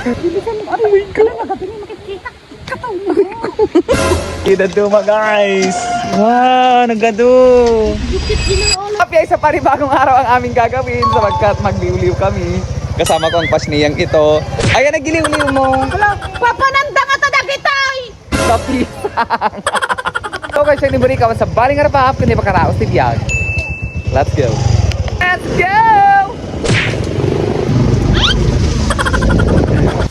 Oh my God! Kita duma guys! Wow! Nagado! Happy sa panibagong araw ang aming gagawin sapagkat magliw-liw kami. Kasama ko ang pasniyang ito. Ayan, nagiliw-liw mo! Papananda ka ta dagitay! Sa pisang! So guys, siya niburi ka sa baling harapahap kundi makaraos ni Biag. Let's go! Let's go!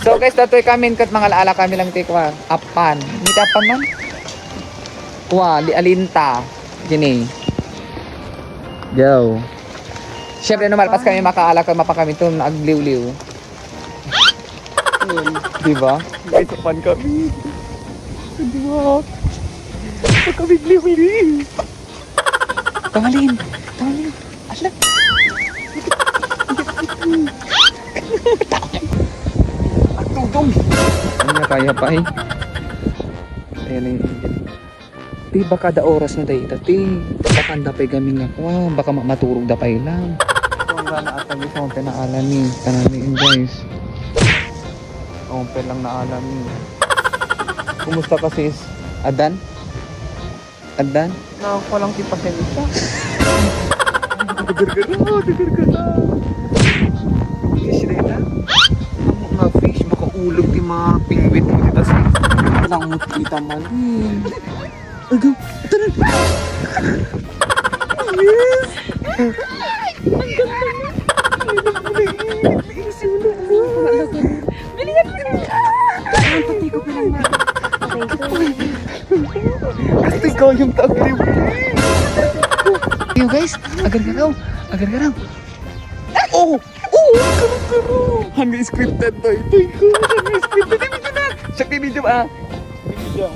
So guys, dato'y kami kat mga laala kami lang tikwa. Apan. Hindi apan man? Kuha, alinta. Gini. Go. Siyempre no malpas kami makaala ka mapa kami ito agliw-liw. Diba? Guys, apan kami. Diba? Apan kami gliw-liw. Tangalin. Tangalin. Asla. Atudong. Ano na kaya pa eh? Ayan na yung Ti, baka da oras na tayo ti. Baka dapay gaming ako. Baka maturog dapay lang. Kung gana atang gusto kong pinaalam ni. Kananiin guys. Kung lang naalam ni. Kumusta ka sis? Adan? Adan? Nakako lang si pasensya. Dagar-gara mo, dagar-gara. Fish rin na. Mga fish, baka ulog di mga pingwit mo dito sis. Walang mo kita malin. Agaw, ito na! Yes! Ang ganda mo! Isulog mo! Bilihan ka niya! Ang pati ko pinang Kasi ikaw yung taglib. Yo guys, agar-garaw! Agar-garaw! Oh! Oh! Agar-garaw! Hanggang scripted to ito. Hanggang scripted. Hindi na! Siya video ah! Video.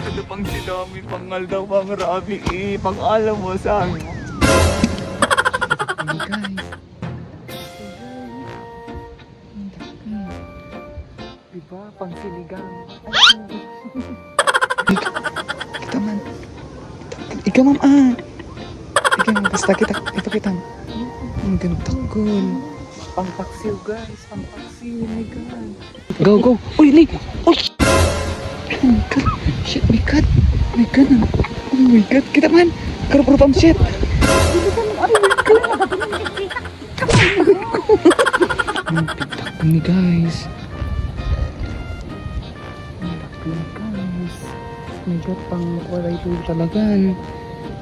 Ano pang sinami, pangal daw, pang rabi eh, pang alam mo saan mo. Diba, pang sinigang. Kita man. Ikaw mam Ikaw mam, basta kita. Ang gantagol. Pang paksiw guys, pang paksiw, my god. Go, go. Uy, Lee. Uy. Oh my god. Shit, my god. My god. Oh my god. Kita man. Karup-karupam shit. Oh my god. Ang tigtak ni guys. Ang tigtak ni guys. Oh my god, pang walay tuloy talagan.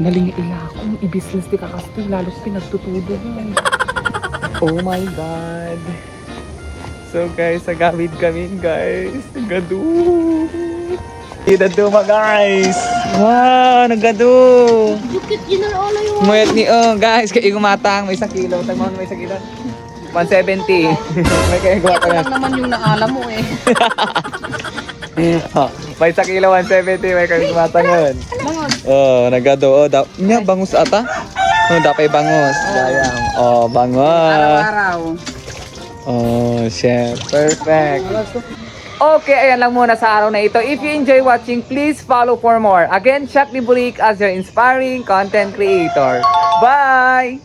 Maling ilakong i-business di kakastil. Lalo sa pinagtutudo guys. Oh my god. So guys, sagawid kami guys. Nagado. Idaduma guys. Wow, nagado. Bukit yun ang ola yung Mayat ni guys, kaya gumatang may 1 kilo. Tagmahon may 1 kilo. 170. May kaya gumatang. lang naman yung naalam mo eh. May 1 kilo 170, may kaya gumatang yun. Bangos. Oh, nagado. Oh, nya bangus ata. Oh, dapay bangus. Dayang. Oh, bangus. Araw-araw. Oh, chef. Perfect. Okay, ayan lang muna sa araw na ito. If you enjoy watching, please follow for more. Again, Shaq Liburik as your inspiring content creator. Bye!